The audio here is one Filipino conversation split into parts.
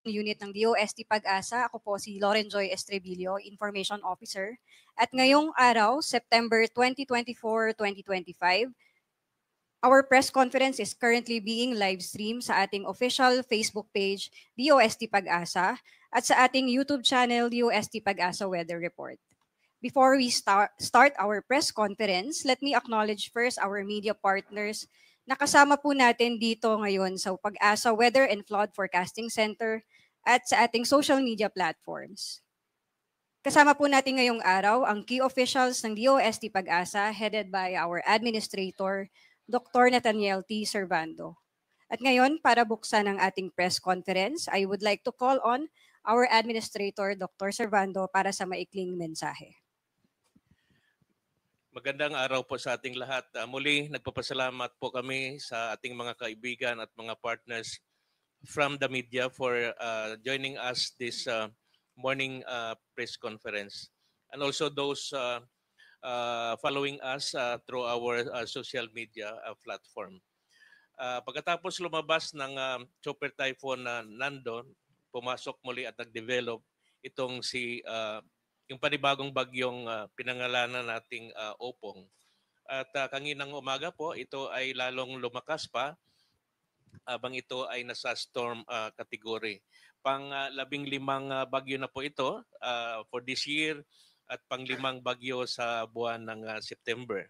Unit ng DOST Pag-asa. Ako po si Lauren Joy Estrebillo, Information Officer. At ngayong araw, September 2024-2025, our press conference is currently being live streamed sa ating official Facebook page, DOST Pag-asa, at sa ating YouTube channel, DOST Pag-asa Weather Report. Before we start our press conference, let me acknowledge first our media partners na kasama po natin dito ngayon sa Pag-asa Weather and Flood Forecasting Center at sa ating social media platforms. Kasama po natin ngayong araw ang key officials ng DOST Pag-asa headed by our Administrator, Dr. Nathaniel T. Servando. At ngayon, para buksan ang ating press conference, I would like to call on our Administrator, Dr. Servando, para sa maikling mensahe. Magandang araw po sa ating lahat. Muli, nagpapasalamat po kami sa ating mga kaibigan at mga partners from the media for joining us this morning press conference. And also those following us through our social media platform. Pagkatapos lumabas ng Super Typhoon Nando, pumasok muli at nag-develop itong yung panibagong bagyong pinangalanan nating Opong. At kanginang umaga po, ito ay lalong lumakas pa habang ito ay nasa storm category. Pang-15 bagyo na po ito for this year at pang-5 bagyo sa buwan ng September.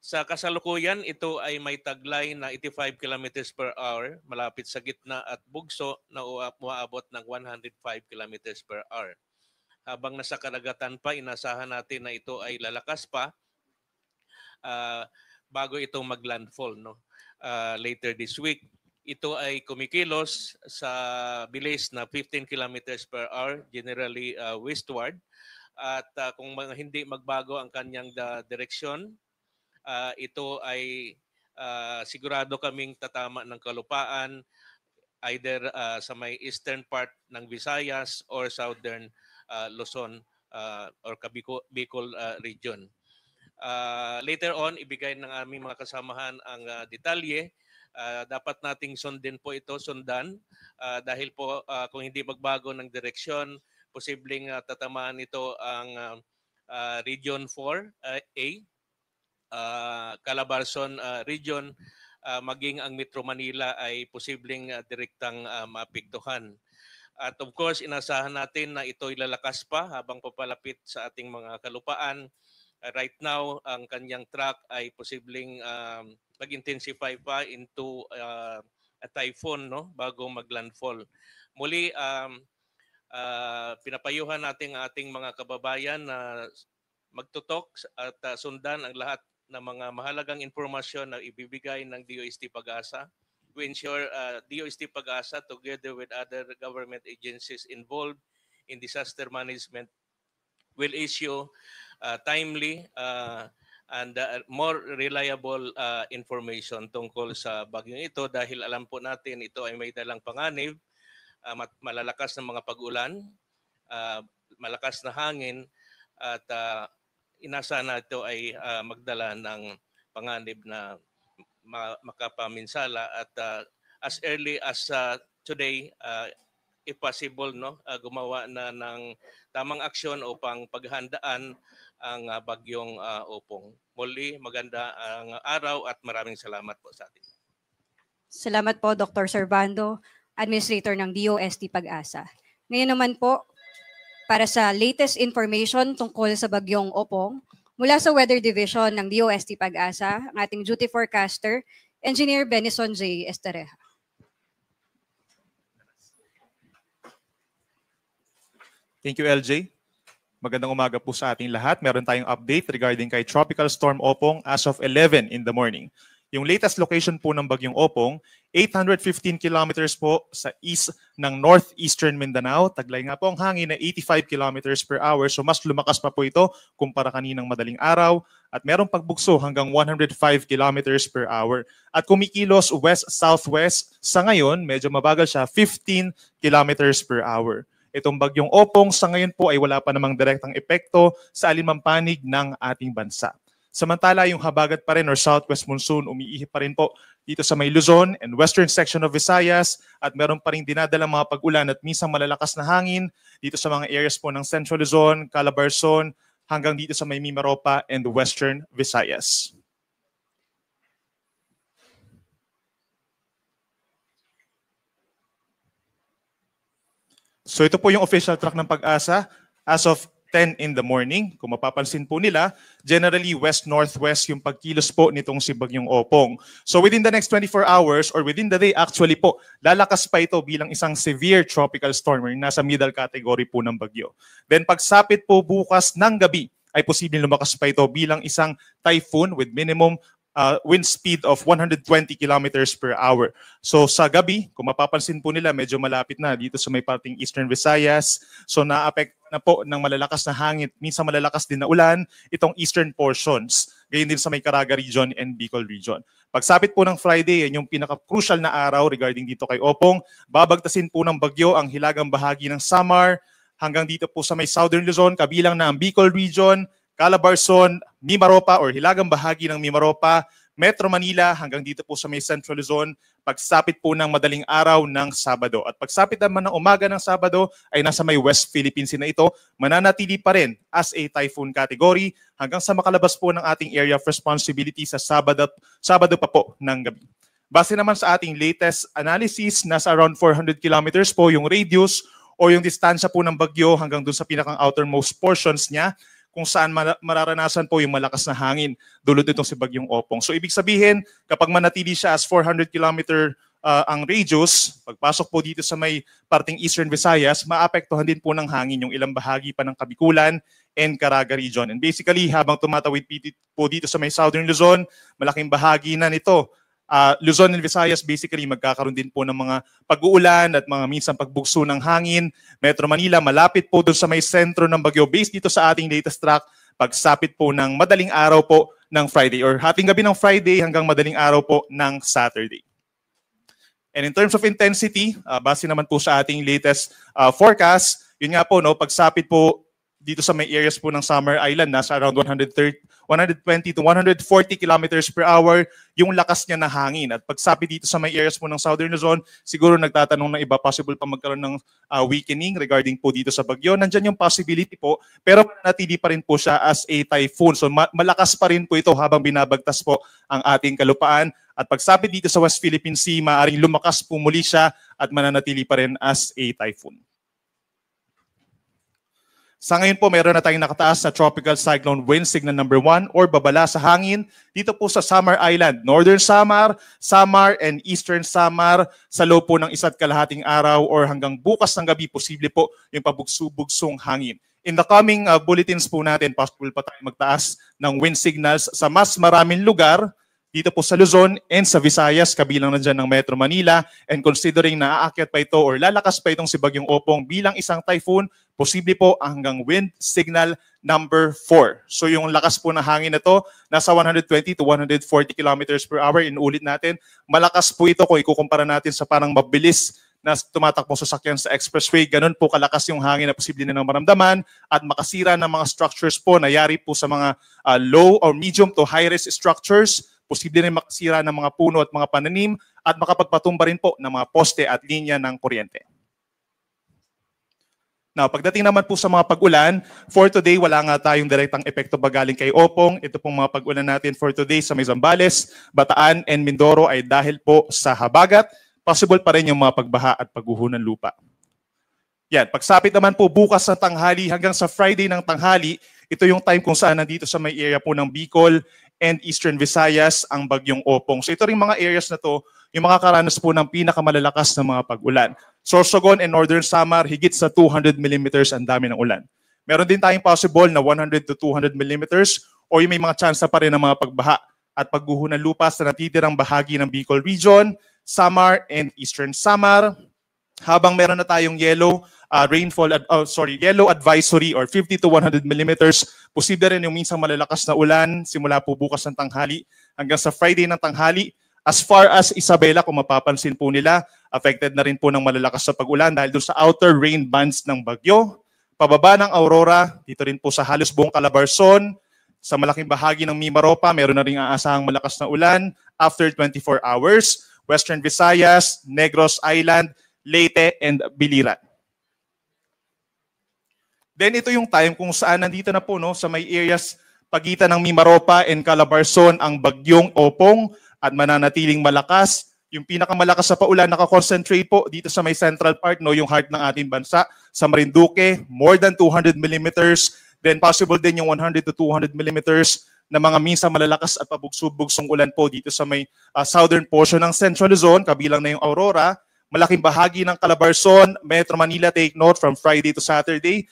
Sa kasalukuyan, ito ay may taglay na 85 kilometers per hour malapit sa gitna at bugso na umaabot ng 105 kilometers per hour. Habang nasa karagatan pa, inasahan natin na ito ay lalakas pa bago ito maglandfall later this week. Ito ay kumikilos sa bilis na 15 kilometers per hour, generally westward. At kung hindi magbago ang kanyang direksyon, ito ay sigurado kaming tatama ng kalupaan either sa may eastern part ng Visayas or southern Luzon or Bicol region. Later on, ibigay ng aming mga kasamahan ang detalye. Dapat nating sundan dahil po kung hindi magbago ng direksyon, posibleng tatamaan ito ang Region 4A, Calabarzon region, maging ang Metro Manila ay posibleng direktang maapektuhan. At of course, inasahan natin na ito'y lalakas pa habang papalapit sa ating mga kalupaan. Right now, ang kanyang track ay posibleng mag-intensify pa into a typhoon bago maglandfall. Muli, pinapayuhan natin ang ating mga kababayan na magtutok at sundan ang lahat ng mga mahalagang impormasyon na ibibigay ng DOST Pag-asa. We ensure DOST Pag-asa together with other government agencies involved in disaster management will issue timely and more reliable information tungkol sa bagyong ito dahil alam po natin ito ay may dalang panganib, malalakas na mga pag-ulan, malakas na hangin at inasahan na ito ay magdala ng panganib na makapaminsala at as early as today, if possible, gumawa na ng tamang aksyon upang paghandaan ang bagyong Opong. Muli, maganda ang araw at maraming salamat po sa atin. Salamat po, Dr. Servando, Administrator ng DOST Pag-asa. Ngayon naman po, para sa latest information tungkol sa bagyong Opong, mula sa Weather Division ng DOST Pag-asa, ang ating duty forecaster, Engineer Benison J. Estereja. Thank you, LJ. Magandang umaga po sa ating lahat. Meron tayong update regarding kay Tropical Storm Opong as of 11 in the morning. Yung latest location po ng bagyong Opong, 815 kilometers po sa east ng northeastern Mindanao. Taglay nga po ang hangin na 85 kilometers per hour. So mas lumakas pa po ito kumpara kaninang madaling araw. At merong pagbugso hanggang 105 kilometers per hour. At kumikilos west-southwest. Sa ngayon, medyo mabagal siya, 15 kilometers per hour. Itong bagyong Opong sa ngayon po ay wala pa namang direktang epekto sa alinmang panig ng ating bansa. Samantala, yung habagat pa rin or southwest monsoon, umiihip pa rin po dito sa may Luzon and western section of Visayas at meron pa rin dinadalang mga pag-ulan at minsan malalakas na hangin dito sa mga areas po ng Central Luzon, Calabarzon, hanggang dito sa may Mimaropa and western Visayas. So ito po yung official track ng Pag-asa as of 10 in the morning. Kung mapapansin po nila, generally west-northwest yung pagkilos po nitong si Bagyong Opong. So within the next 24 hours or within the day actually po, lalakas pa ito bilang isang severe tropical storm or nasa middle category po ng bagyo. Then pagsapit po bukas ng gabi, ay posibleng lumakas pa ito bilang isang typhoon with minimum wind speed of 120 kilometers per hour. So sa gabi, kung mapapansin po nila, medyo malapit na dito sa may parting Eastern Visayas. So na-affect na po ng malalakas na hangin, minsan malalakas din na ulan, itong eastern portions. Gayon din sa may Caraga region and Bicol region. Pagsapit po ng Friday, yan yung pinaka-crucial na araw regarding dito kay Opong. Babagtasin po ng bagyo ang hilagang bahagi ng Samar hanggang dito po sa may Southern Luzon, kabilang na ang Bicol region, Calabarzon, Mimaropa or hilagang bahagi ng Mimaropa, Metro Manila hanggang dito po sa may Central Luzon, pagsapit po ng madaling araw ng Sabado. At pagsapit naman ng umaga ng Sabado ay nasa may West Philippines na ito, mananatili pa rin as a typhoon category hanggang sa makalabas po ng ating area of responsibility sa Sabado pa po ng gabi. Base naman sa ating latest analysis, nasa around 400 kilometers po yung radius o yung distansya po ng bagyo hanggang dun sa pinakang outermost portions niya, kung saan mararanasan po yung malakas na hangin dulot nitong si Bagyong Opong. So ibig sabihin, kapag manatili siya as 400 kilometer ang radius, pagpasok po dito sa may parting Eastern Visayas, maapektuhan din po ng hangin yung ilang bahagi pa ng Kabikulan and Caraga region. And basically, habang tumatawid po dito sa may Southern Luzon, malaking bahagi na nito. Luzon and Visayas basically magkakaroon din po ng mga pag-uulan at mga minsan pagbugso ng hangin. Metro Manila malapit po doon sa may sentro ng bagyo based dito sa ating latest track pagsapit po ng madaling araw po ng Friday or hating gabi ng Friday hanggang madaling araw po ng Saturday. And in terms of intensity, base naman po sa ating latest forecast, yun nga po, no, pagsapit po dito sa may areas po ng Summer Island, nasa around 120 to 140 kilometers per hour yung lakas niya na hangin. At pagsapit dito sa may areas po ng Southern Luzon, siguro nagtatanong ng iba, possible pa magkaroon ng weakening regarding po dito sa bagyo. Nandyan yung possibility po, pero natili pa rin po siya as a typhoon. So malakas pa rin po ito habang binabagtas po ang ating kalupaan. At pagsapit dito sa West Philippine Sea, maaaring lumakas po muli siya at mananatili pa rin as a typhoon. Sa ngayon po, meron na tayong nakataas na tropical cyclone wind signal number 1 or babala sa hangin dito po sa Samar Island, Northern Samar, Samar and Eastern Samar sa loob po ng 1.5 araw or hanggang bukas ng gabi, posible po yung pabugso-bugsong hangin. In the coming bulletins po natin, possible pa tayo magtaas ng wind signals sa mas maraming lugar dito po sa Luzon and sa Visayas, kabilang na dyan ng Metro Manila. And considering na aakyat pa ito or lalakas pa itong si Bagyong Opong bilang isang typhoon, posible po hanggang wind signal number 4. So yung lakas po ng hangin na to, nasa 120 to 140 kilometers per hour. Inuulit natin, malakas po ito kung ikukumpara natin sa parang mabilis na tumatakbong sasakyan sa expressway. Ganun po kalakas yung hangin na posible na ng maramdaman at makasira ng mga structures po na yari po sa mga low or medium to high-risk structures. Posible rin makasira ng mga puno at mga pananim at makapagpatumba rin po ng mga poste at linya ng kuryente. Now, pagdating naman po sa mga pag-ulan, for today, wala nga tayong direktang epekto ba galing kay Opong. Ito pong mga pag-ulan natin for today sa may Zambales, Bataan, and Mindoro ay dahil po sa habagat. Possible pa rin yung mga pagbaha at pagguho ng lupa. Yan, pagsapit naman po bukas sa tanghali hanggang sa Friday ng tanghali, ito yung time kung saan nandito sa may area po ng Bicol and Eastern Visayas ang Bagyong Opong. So ito ring mga areas na to, yung makakaranas po ng pinakamalalakas na mga pag-ulan. Sorsogon and Northern Samar, higit sa 200 millimeters ang dami ng ulan. Meron din tayong possible na 100 to 200 millimeters o yung may mga chance pa rin ng mga pagbaha at pagguho ng lupa sa natitirang bahagi ng Bicol Region, Samar and Eastern Samar. Habang meron na tayong yellow yellow advisory or 50 to 100 millimeters, posible rin yung minsang malalakas na ulan simula po bukas ng tanghali hanggang sa Friday ng tanghali. As far as Isabela, kung mapapansin po nila, affected na rin po ng malalakas sa pag-ulan dahil doon sa outer rain bands ng bagyo. Pababa ng Aurora, dito rin po sa halos buong Calabarzon, Sa malaking bahagi ng Mimaropa, meron na rin aasahang malakas na ulan after 24 hours. Western Visayas, Negros Island, Leyte, and Biliran. Then ito yung time kung saan nandito na po no, sa may areas pagitan ng Mimaropa and Calabarzon ang bagyong Opong at mananatiling malakas. Yung pinakamalakas sa paulan nakakoncentrate po dito sa may central part, no, yung heart ng ating bansa, sa Marinduque, more than 200 millimeters. Then possible din yung 100 to 200 millimeters na mga minsan malalakas at pabugso-bugsong ulan po dito sa may southern portion ng Central Luzon, kabilang na yung Aurora. Malaking bahagi ng Calabarzon, Metro Manila, take note, from Friday to Saturday,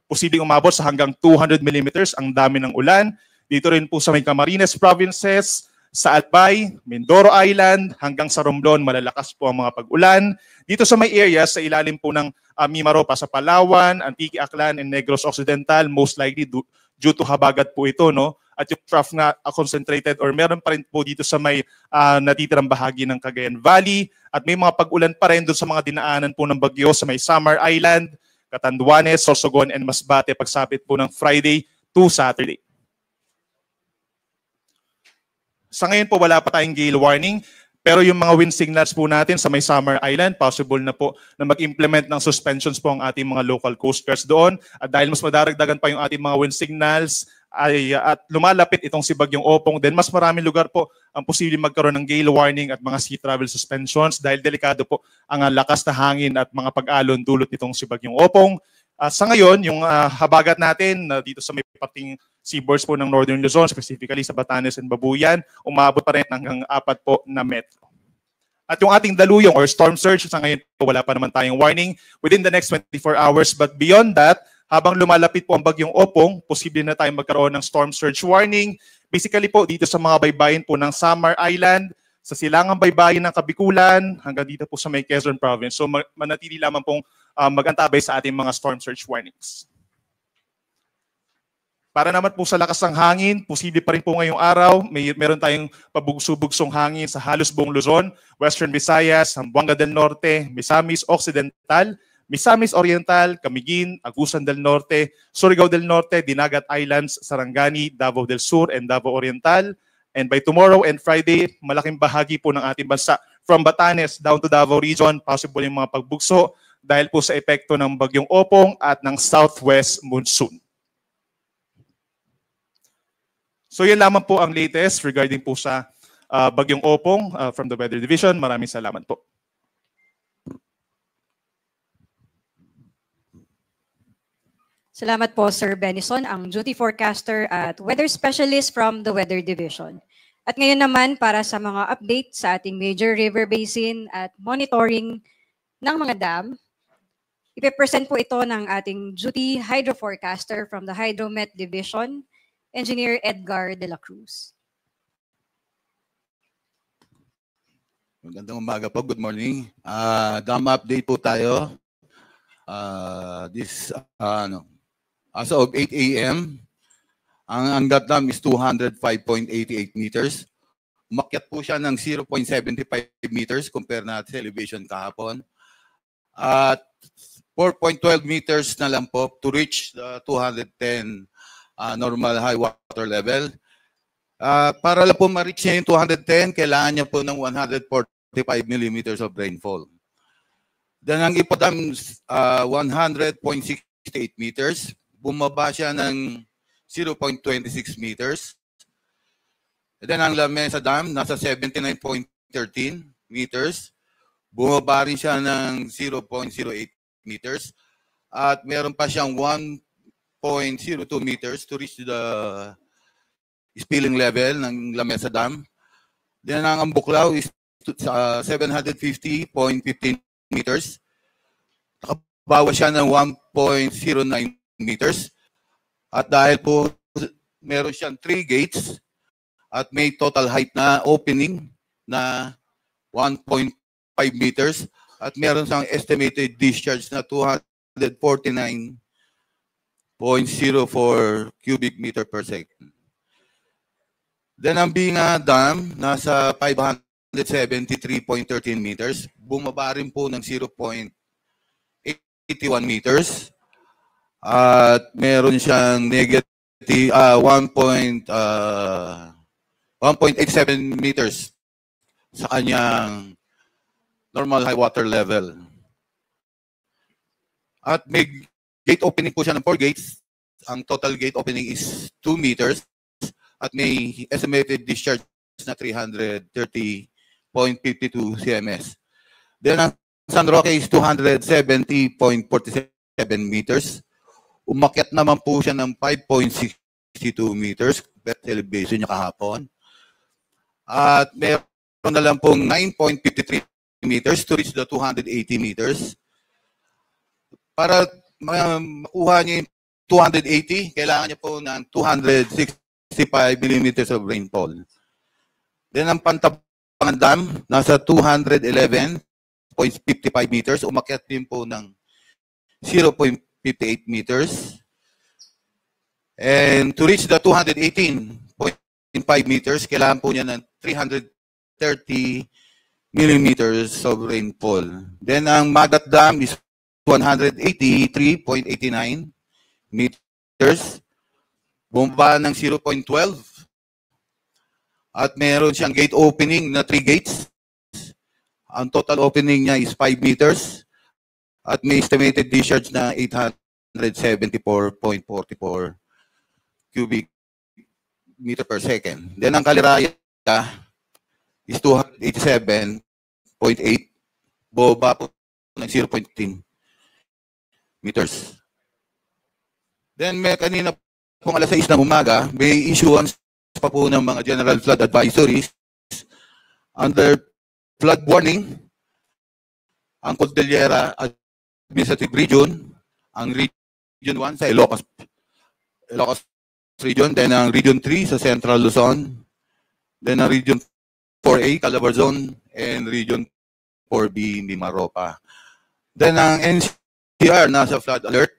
posibleng umabot sa hanggang 200 millimeters, ang dami ng ulan. Dito rin po sa may Camarines provinces, sa Albay, Mindoro Island, hanggang sa Romblon, malalakas po ang mga pag-ulan. Dito sa may areas, sa ilalim po ng Mimaropa, sa Palawan, Antique, Aklan, and Negros Occidental, most likely due to habagat po ito, no? At yung trough na concentrated or meron pa rin po dito sa may natitirang bahagi ng Cagayan Valley. At may mga pag-ulan pa rin doon sa mga dinaanan po ng bagyo sa may Samar Island, Catanduanes, Sorsogon, and Masbate, pagsapit po ng Friday to Saturday. Sa ngayon po, wala pa tayong gale warning, pero yung mga wind signals po natin sa may Samar Island, possible na po na mag-implement ng suspensions po ang ating mga local coast guards doon. At dahil mas madaragdagan pa yung ating mga wind signals at lumalapit itong si Bagyong Opong, then mas maraming lugar po ang posibleng magkaroon ng gale warning at mga sea travel suspensions dahil delikado po ang lakas na hangin at mga pag-alon dulot itong si Bagyong Opong. Sa ngayon, yung habagat natin dito sa may parting seaboards po ng Northern Luzon, specifically sa Batanes and Babuyan, umabot pa rin hanggang 4 po na metro. At yung ating daluyong or storm surge, sa ngayon po wala pa naman tayong warning within the next 24 hours. But beyond that, habang lumalapit po ang Bagyong Opong, posible na tayong magkaroon ng storm surge warning. Basically po dito sa mga baybayin po ng Samar Island, sa silangang baybayin ng Kabikulan, hanggang dito po sa may Quezon Province. So manatili lamang pong mag-antabay sa ating mga storm surge warnings. Para naman po sa lakas ng hangin, posible pa rin po ngayong araw, meron tayong pabugso-bugsong hangin sa halos buong Luzon, Western Visayas, Zamboanga del Norte, Misamis Occidental, Misamis Oriental, Camiguin, Agusan del Norte, Surigao del Norte, Dinagat Islands, Sarangani, Davao del Sur, and Davao Oriental. And by tomorrow and Friday, malaking bahagi po ng ating bansa from Batanes down to Davao Region, possible yung mga pagbugso dahil po sa epekto ng Bagyong Opong at ng southwest monsoon. So yan lamang po ang latest regarding po sa Bagyong Opong from the Weather Division. Maraming salamat po. Salamat po, Sir Benison, ang duty forecaster at weather specialist from the Weather Division. At ngayon naman, para sa mga update sa ating major river basin at monitoring ng mga dam, ipipresent po ito ng ating duty hydro forecaster from the Hydromet Division, Engineer Edgar de la Cruz. Magandang umaga po. Good morning. Dam update po tayo. As of 8 a.m., ang Angat Dam is 205.88 meters. Umakyat po siya ng 0.75 meters compare natin sa elevation kahapon. At 4.12 meters na lang po to reach the 210 normal high water level. Para lang po ma-reach niya yung 210, kailangan niya po ng 145 millimeters of rainfall. Then ang Ipodam 100.68 meters, bumaba siya ng 0.26 meters. Then ang La Mesa Dam nasa 79.13 meters, bumaba rin siya ng 0.08 meters. At meron pa siyang 1.02 meters to reach the spilling level ng La Mesa Dam. Then ang Ambuklao is 750.15 meters. Nakabawa siya ng 1.09 meters. At dahil po meron siyang 3 gates at may total height na opening na 1.5 meters at meron siyang estimated discharge na 249.04 cubic meter per second. Then ang Binga Dam nasa 573.13 meters, bumaba rin po ng 0.81 meters at meron siyang negative 1.87 meters sa kanyang normal high water level. At may gate opening po siya ng 4 gates. Ang total gate opening is 2 meters at may estimated discharge na 330.52 cms. Then ang San Roque is 270.47 meters. Umakyat naman po siya ng 5.62 meters per elevation niya kahapon. At meron na lang pong 9.53 meters to reach the 280 meters. Para makuha niya yung 280, kailangan niya po ng 265 millimeters of rainfall. Then ang Pantabangan Dam, nasa 211.55 meters. Umakyat din po ng 0.58 meters. And to reach the 218.5 meters, kailangan po niya ng 330 millimeters of rainfall. Then ang Magat Dam is 183.89 meters. Bumaba ng 0.12. At meron siyang gate opening na 3 gates. Ang total opening niya is 5 meters. At may estimated discharge na 874.44 cubic meter per second. Then ang Kaliraya is 287.8. Boba po ng 0.10 meters. Then may kanina pong alas 6 ng umaga, may issuance pa po ng mga general flood advisories under flood warning ang Cordillera Administrative Region, ang Region 1 sa Ilocos Region, then ang Region 3 sa Central Luzon, then ang Region 4A, Calabarzon, and Region 4B, Mimaropa. Then ang NCR nasa flood alert,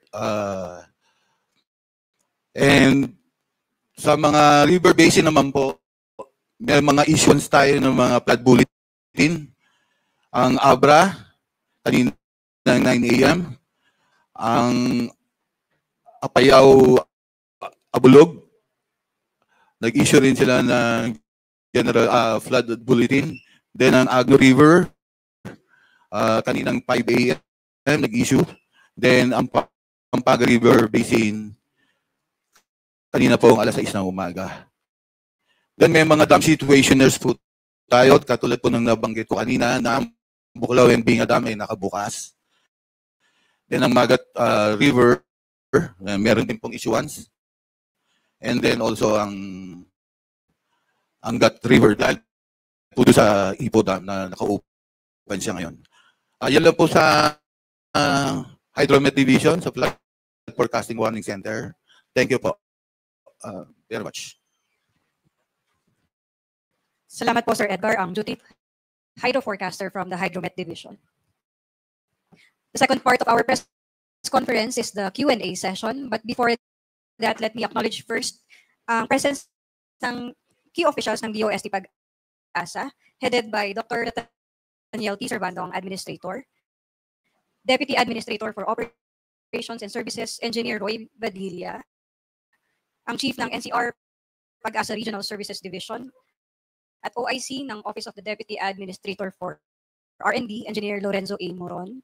and sa mga river basin naman po, may mga issuance tayo ng mga flood bulletin. Ang Abra, kanina ng 9 a.m. Ang Apayao, Abulog, nag-issue rin sila ng general flood bulletin. Then ang Agno River, kaninang 5 a.m. nag-issue. Then ang Pampanga River Basin, kanina po alas 6 ng umaga. Then may mga dam situationers po tayo, katulad po ng nabanggit ko kanina, na Buklaw and Binga Dam ay nakabukas. Then ang Magat River, meron din pong issuance. And then also ang Angat River, dahil po sa Ipo Dam na naka-open siya ngayon. Yan lang po sa Hydromet Division, sa Flood Forecasting Warning Center. Thank you po. Very much. Salamat po, Sir Edgar, ang duty hydro forecaster from the Hydromet Division. The second part of our press conference is the Q&A session. But before that, let me acknowledge first ang presence ng key officials ng DOST Pag-asa, headed by Dr. Daniel T. Servando, ang Administrator, Deputy Administrator for Operations and Services, Engineer Roy Badilla, ang Chief ng NCR Pag-asa Regional Services Division, at OIC ng Office of the Deputy Administrator for R&D, Engineer Lorenzo A. Moron,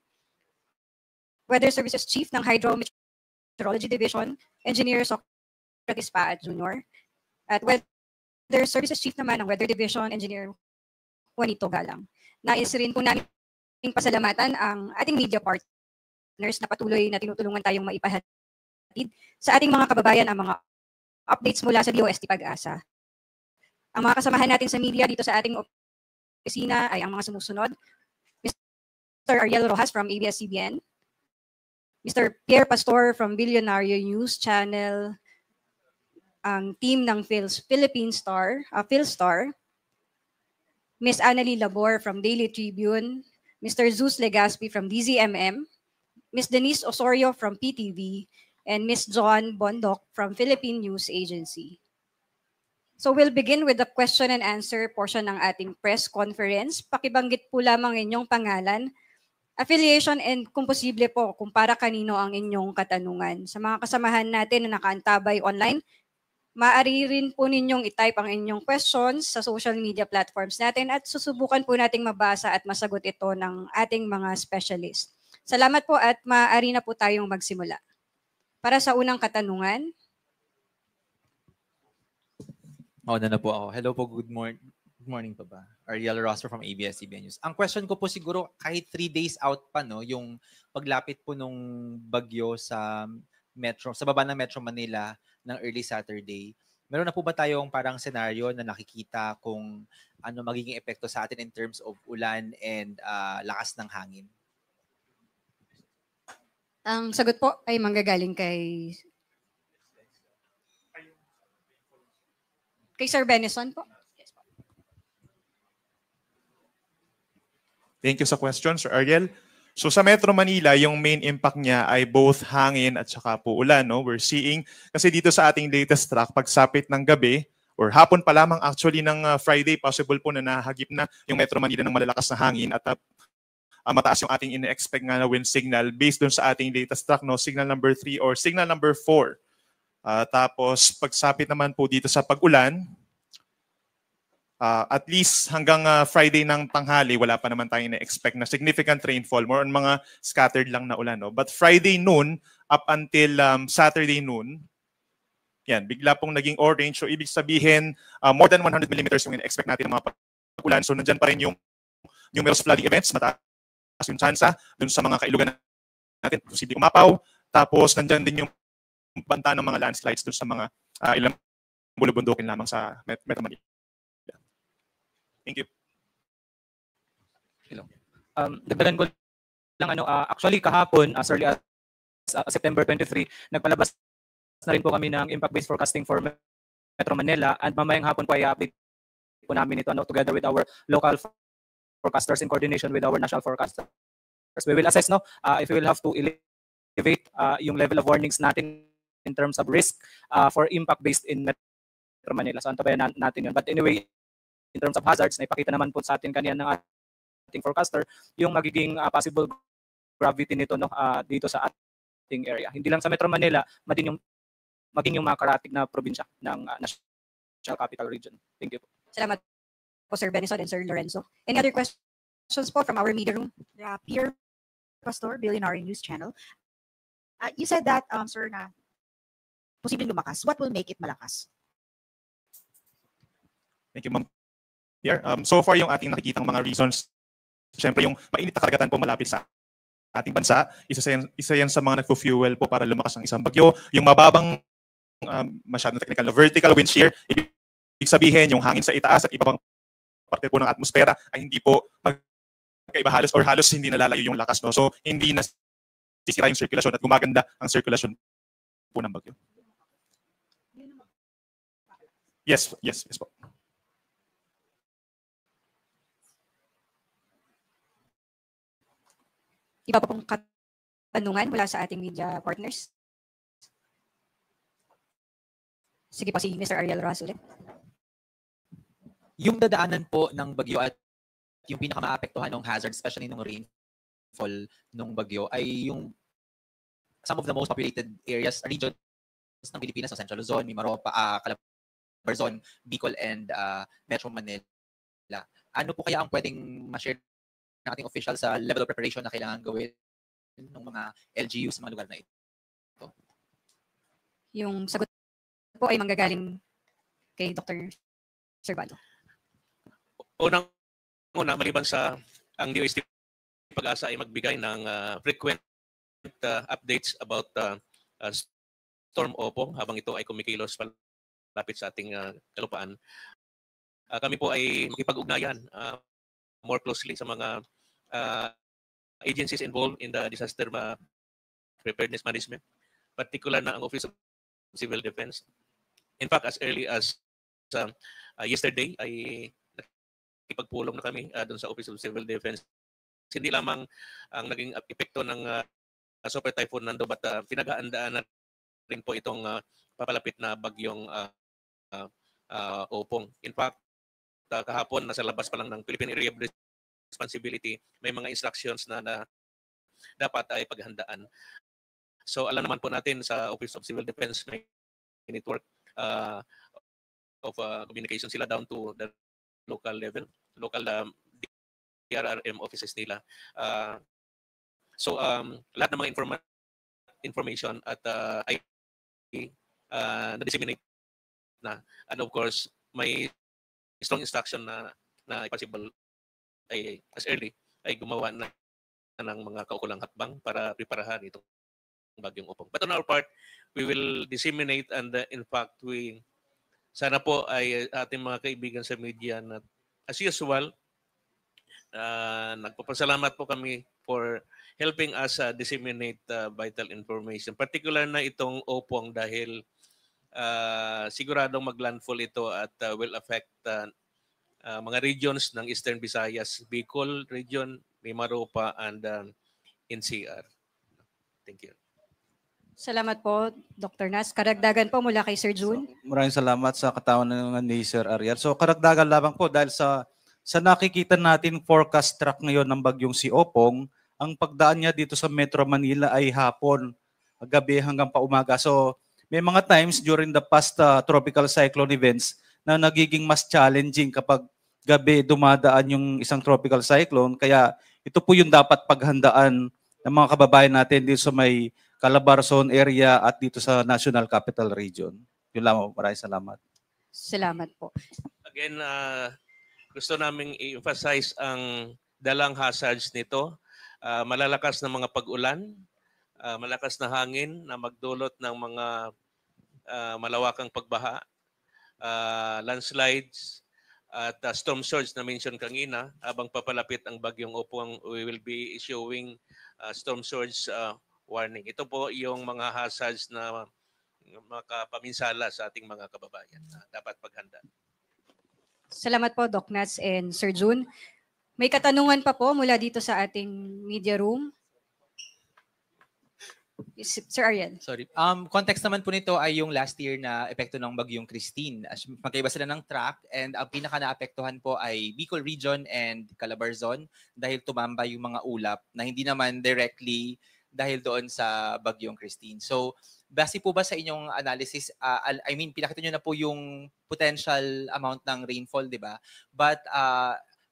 Weather Services Chief ng Hydrometeorology Division, Engineer Socrates Paat Jr., at Weather Services Chief naman ng Weather Division, Engineer Juanito Galang. Nais rin po namin pasalamatan ang ating media partners na patuloy na tinutulungan tayong maipahatid sa ating mga kababayan ang mga updates mula sa DOST Pag-asa. Ang mga kasamahan natin sa media dito sa ating opisina ay ang mga sumusunod: Mr. Ariel Rojas from ABS-CBN, Mr. Pierre Pastor from Billionario News Channel, ang team ng Philippstar, Ms. Annalie Labor from Daily Tribune, Mr. Zeus Legaspi from DZMM, Ms. Denise Osorio from PTV, and Ms. John Bondok from Philippine News Agency. So we'll begin with the question and answer portion ng ating press conference. Pakibanggit po lamang inyong pangalan, affiliation, and kung posible po, kung para kanino ang inyong katanungan. Sa mga kasamahan natin na nakaantabay online, Maaari rin po ninyong i-type ang inyong questions sa social media platforms natin at susubukan po nating mabasa at masagot ito ng ating mga specialist. Salamat po at maaari na po tayong magsimula. Para sa unang katanungan, Mauna na po ako. Hello po, good morning pa ba? Ariel Rosser from ABS-CBN News. Ang question ko po siguro, kahit 3 days out pa, no, yung paglapit po nung bagyo sa baba ng Metro Manila ng early Saturday, meron na po ba tayong parang senaryo na nakikita kung ano magiging epekto sa atin in terms of ulan and lakas ng hangin? ang sagot po ay manggagaling kay Sir Benison po. Yes po. Thank you sa question, Sir Ariel. So sa Metro Manila, yung main impact niya ay both hangin at saka po ulan. No? We're seeing, kasi dito sa ating latest track, pagsapit ng gabi, or hapon pa lamang actually ng Friday, possible po na nahagip na yung Metro Manila ng malalakas na hangin at mataas yung ating ine-expect nga na wind signal based dun sa ating latest track, no? Signal number 3 or signal number 4. Tapos pagsapit naman po dito sa pag-ulan, at least hanggang Friday ng tanghali, wala pa naman tayong na-expect na significant rainfall, more on mga scattered lang na ulan. No? But Friday noon up until Saturday noon, yan, bigla pong naging orange. So ibig sabihin, more than 100 millimeters yung in-expect natin ng mga pag-ulan. So nandyan pa rin yung numerous flooding events, mataas yung tsansa dun sa mga kailugan natin, posibleng umapaw. Tapos nandyan din yung banta ng mga landslides dun sa mga ilang bulubundukin lamang sa Metro Manila. Thank you. Hello. Dagdagan ko lang actually kahapon as early as September 23 nagpalabas na rin po kami ng impact-based forecasting for Metro Manila and mamayang hapon po ay update po namin ito together with our local forecasters in coordination with our national forecasters. We will assess if we will have to elevate yung level of warnings natin in terms of risk for impact-based in Metro Manila. So antabayan natin yun. But anyway, in terms of hazards, naipakita naman po sa atin kanina ng ating forecaster yung magiging possible gravity nito dito sa ating area. Hindi lang sa Metro Manila, maging yung mga karatig na probinsya ng National Capital Region. Thank you po. Salamat po Sir Benison and Sir Lorenzo. Any other questions po from our media room? Yeah, Pierre Pastor, Billionaire News Channel. You said that, sir, na posibleng lumakas. What will make it malakas? Thank you, Ma'am. Pierre, so far yung ating nakikitang mga reasons, syempre yung mainit na karagatan po malapit sa ating bansa, isa yan sa mga nagpo-fuel po para lumakas ang isang bagyo. Yung mababang, masyadong technical na vertical wind shear, ibig sabihin yung hangin sa itaas at ibang parte po ng atmosfera ay hindi po magkaiba halos or halos hindi nalalayo yung lakas. No? So hindi na sisira yung sirkulasyon at gumaganda ang sirkulasyon po ng bagyo. Yes po. Iba pa pong katanungan mula sa ating media partners? Sige po si Mr. Ariel Ross ulit. Yung dadaanan po ng bagyo at yung pinakamaapektuhan ng hazard, especially nung rainfall nung bagyo, ay yung some of the most populated areas, regions ng Pilipinas, Central Luzon, Mimaropa, Calabarzon, Bicol, and Metro Manila. Ano po kaya ang pwedeng ma-share ng ating official sa level of preparation na kailangan gawin ng mga LGUs sa mga lugar na ito? Yung sagot po ay manggagaling kay Dr. Servando. Unang-una, maliban sa ang DOST Pag-asa ay magbigay ng frequent updates about Storm Opong habang ito ay kumikilos palapit sa ating kalupaan. Kami po ay makipag-ugnayan more closely sa mga agencies involved in the disaster preparedness management, particular na ang Office of Civil Defense. In fact, as early as yesterday ay nakipagpulong na kami doon sa Office of Civil Defense. Hindi lamang ang naging epekto ng Super Typhoon Nando, but pinag-aandaan na rin po itong papalapit na bagyong Opong. In fact, kahapon nasa labas pa lang ng Philippine Area of Responsibility, may mga instructions na dapat ay paghandaan. So alam naman po natin sa Office of Civil Defense may network uh, communication sila down to the local level, local DRRM offices nila. Lahat ng mga information at ay na-disseminate na. And of course, may strong instruction na possible ay as early ay gumawa na ng mga kaukulang hakbang para preparahan itong bagyong Opong. But on our part, we will disseminate and in fact, sana po ay ating mga kaibigan sa media na as usual, nagpapasalamat po kami for helping us disseminate vital information. Particular na itong Opong dahil siguradong maglandfall ito at will affect mga regions ng Eastern Visayas, Bicol region, Mimaropa, and NCR. Thank you. Salamat po, Dr. Nas. Karagdagan po mula kay Sir June. Maraming salamat sa katawan ni Sir Ariel. So karagdagan lamang po dahil sa nakikita natin forecast track ngayon ng bagyong si Opong, ang pagdaan niya dito sa Metro Manila ay hapon, gabi hanggang paumaga. So may mga times during the past tropical cyclone events na nagiging mas challenging kapag gabi dumadaan yung isang tropical cyclone. Kaya ito po yung dapat paghandaan ng mga kababayan natin dito sa may Calabarzon area at dito sa National Capital Region. Yun lamang. Maraming salamat. Salamat po. Again, gusto naming i-emphasize ang dalang hazards nito. Malalakas na mga pag-ulan, malakas na hangin na magdulot ng mga malawakang pagbaha, landslides, at storm surge na mention kanina. Habang papalapit ang bagyong Opong, we will be issuing storm surge warning. Ito po yung mga hazards na makapaminsala sa ating mga kababayan na dapat paghanda. Salamat po, Doc Nats and Sir June. May katanungan pa po mula dito sa ating media room. Sir Ariel. Sorry. Context naman po nito ay yung last year na epekto ng bagyong Christine. Magkaiba sila ng track and ang pinaka naapektuhan po ay Bicol Region and Calabarzon dahil tumamba yung mga ulap na hindi naman directly dahil doon sa bagyong Christine. So, base po ba sa inyong analysis, pinakita nyo na po yung potential amount ng rainfall, di ba? But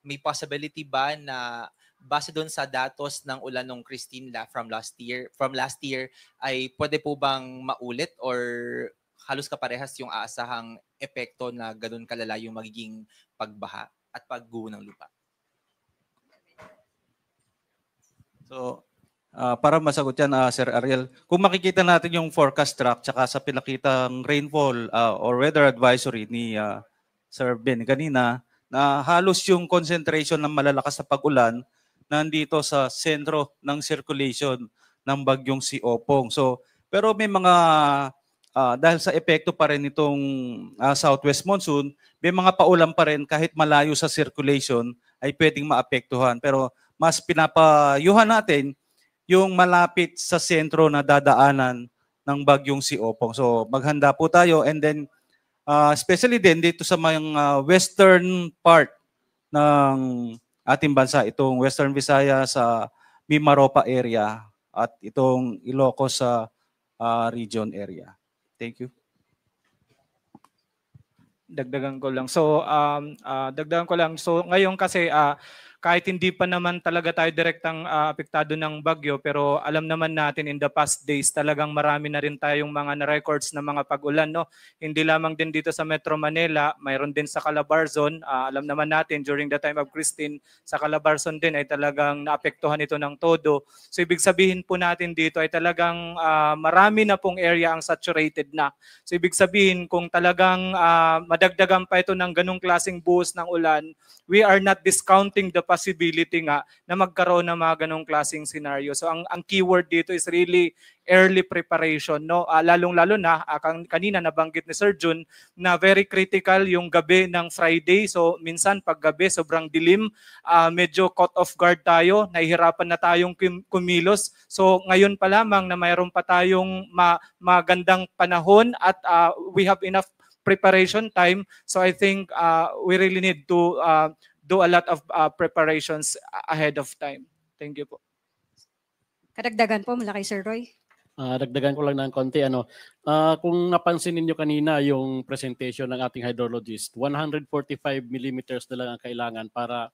may possibility ba na base doon sa datos ng ulan ng Christine from last year ay pwede po bang maulit or halos kaparehas yung aasahang epekto na ganun kalala yung magiging pagbaha at pagguho ng lupa? So, para masagot yan, Sir Ariel, kung makikita natin yung forecast track tsaka sa pinakitang rainfall or weather advisory ni Sir Ben kanina, na halos yung concentration ng malalakas na pag-ulan nandito sa sentro ng circulation ng bagyong si Opong. So, pero may mga, dahil sa epekto pa rin itong southwest monsoon, may mga paulan pa rin kahit malayo sa circulation ay pwedeng maapektuhan. Pero mas pinapayuhan natin yung malapit sa sentro na dadaanan ng bagyong si Opong. So maghanda po tayo and then especially din dito sa mga western part ng ating bansa, itong Western Visayas sa Mimaropa area at itong Ilocos sa region area. Thank you. Dagdagan ko lang. So, So, ngayon kasi kahit hindi pa naman talaga tayo direktang apektado ng bagyo, pero alam naman natin in the past days talagang marami na rin tayong mga na-records na mga pag-ulan, no? Hindi lamang din dito sa Metro Manila, mayroon din sa Calabarzon. Alam naman natin during the time of Christine, sa Calabarzon din ay talagang naapektuhan ito ng todo. So ibig sabihin po natin dito ay talagang marami na pong area ang saturated na. So ibig sabihin kung talagang madagdagan pa ito ng ganung klaseng buhos ng ulan, we are not discounting the possibility nga na magkaroon ng mga ganong klaseng scenario. So ang keyword dito is really early preparation, no? Lalong-lalo na kanina nabanggit ni Sir Jun na very critical yung gabi ng Friday. So minsan pag gabi sobrang dilim, medyo caught off guard tayo, nahihirapan na tayong kumilos. So ngayon pa lamang na mayroon pa tayong magandang panahon at we have enough preparation time. So I think we really need to do a lot of preparations ahead of time. Thank you po. Karagdagan po mula kay Sir Roy. Dagdagan ko lang ng konti. Kung napansin ninyo kanina yung presentation ng ating hydrologist, 145 millimeters na lang ang kailangan para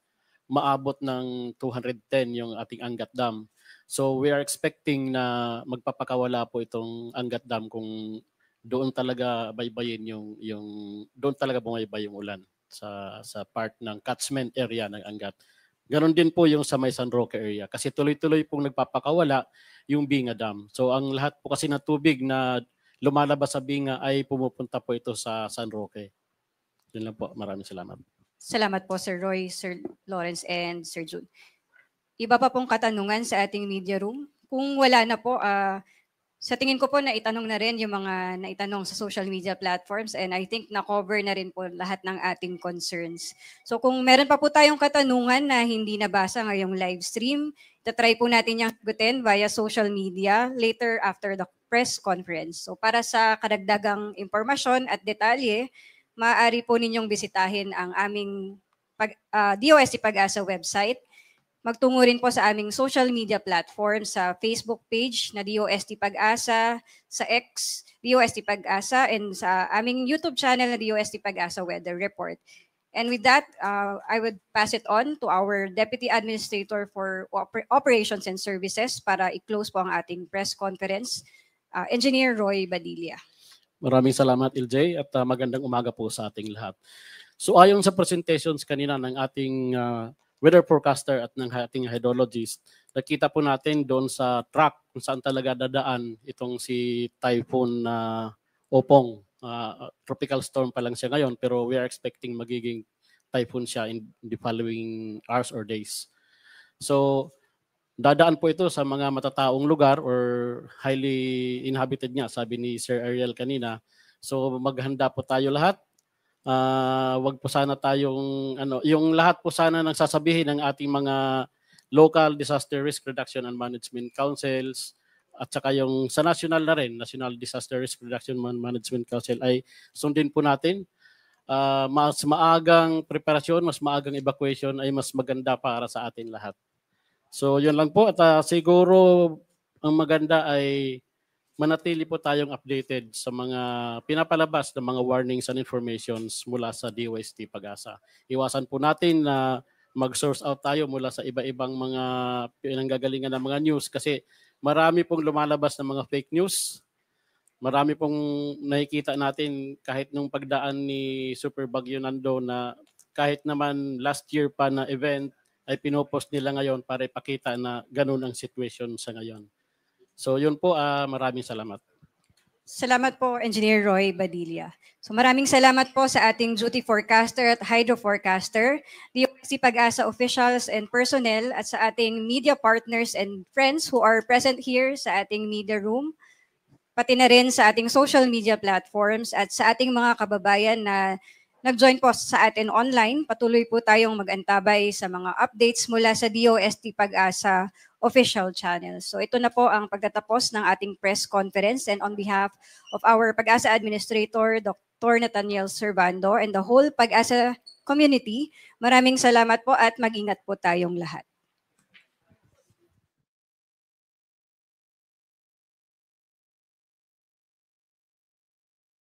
maabot ng 210 yung ating Angat Dam. So we are expecting na magpapakawala po itong Angat Dam kung doon talaga baybayin yung doon talaga bumaybay yung ulan sa part ng catchment area ng Angat. Ganon din po yung sa may San Roque area kasi tuloy-tuloy pong nagpapakawala yung Binga Dam. So ang lahat po kasi na tubig na lumalabas sa Binga ay pumupunta po ito sa San Roque. Yun lang po. Maraming salamat. Salamat po Sir Roy, Sir Lawrence, and Sir June. Iba pa pong katanungan sa ating media room. Kung wala na po, sa tingin ko po naitanong na rin yung mga naitanong sa social media platforms and I think na-cover na rin po lahat ng ating concerns. So kung meron pa po tayong katanungan na hindi nabasa ngayong live stream, tatry po natin yung sagutin via social media later after the press conference. So para sa karagdagang impormasyon at detalye, maaari po ninyong bisitahin ang aming DOST Pag-asa website. Magtungo rin po sa aming social media platform sa Facebook page na DOST Pag-asa, sa X, DOST Pag-asa, and sa aming YouTube channel na DOST Pag-asa Weather Report. And with that, I would pass it on to our Deputy Administrator for Operations and Services para i-close po ang ating press conference, Engineer Roy Badilla. Maraming salamat, LJ, at magandang umaga po sa ating lahat. So ayon sa presentations kanina ng ating weather forecaster at ng ating hydrologist, nakita po natin doon sa track kung saan talaga dadaan itong si Typhoon Opong. Tropical storm pa lang siya ngayon pero we are expecting magiging typhoon siya in the following hours or days. So dadaan po ito sa mga matataong lugar or highly inhabited nga, sabi ni Sir Ariel kanina. So maghanda po tayo lahat. Wag po sana tayong yung lahat po sana ng sasabihin ng ating mga local disaster risk reduction and management councils at saka yung sa national na rin, National Disaster Risk Reduction and Management Council ay sundin po natin. Mas maagang preparasyon, mas maagang evacuation ay mas maganda para sa atin lahat. So yun lang po at siguro ang maganda ay manatili po tayong updated sa mga pinapalabas ng mga warnings and informations mula sa DOST Pag-asa. Iwasan po natin na mag-source out tayo mula sa iba-ibang mga pinanggagalingan ng mga news kasi marami pong lumalabas ng mga fake news. Marami pong nakikita natin kahit nung pagdaan ni Super Bagyo Nando na kahit naman last year pa na event ay pinopost nila ngayon para ipakita na ganun ang situation sa ngayon. So yun po, maraming salamat. Salamat po, Engineer Roy Badilla. So maraming salamat po sa ating duty forecaster at hydro forecaster, DOST Pag-asa officials and personnel at sa ating media partners and friends who are present here sa ating media room, pati na rin sa ating social media platforms at sa ating mga kababayan na nag-join po sa atin online. Patuloy po tayong mag-antabay sa mga updates mula sa DOST Pag-asa official channel. So ito na po ang pagtatapos ng ating press conference and on behalf of our Pag-asa Administrator, Dr. Nathaniel Servando and the whole Pag-asa community, maraming salamat po at mag-ingat po tayong lahat.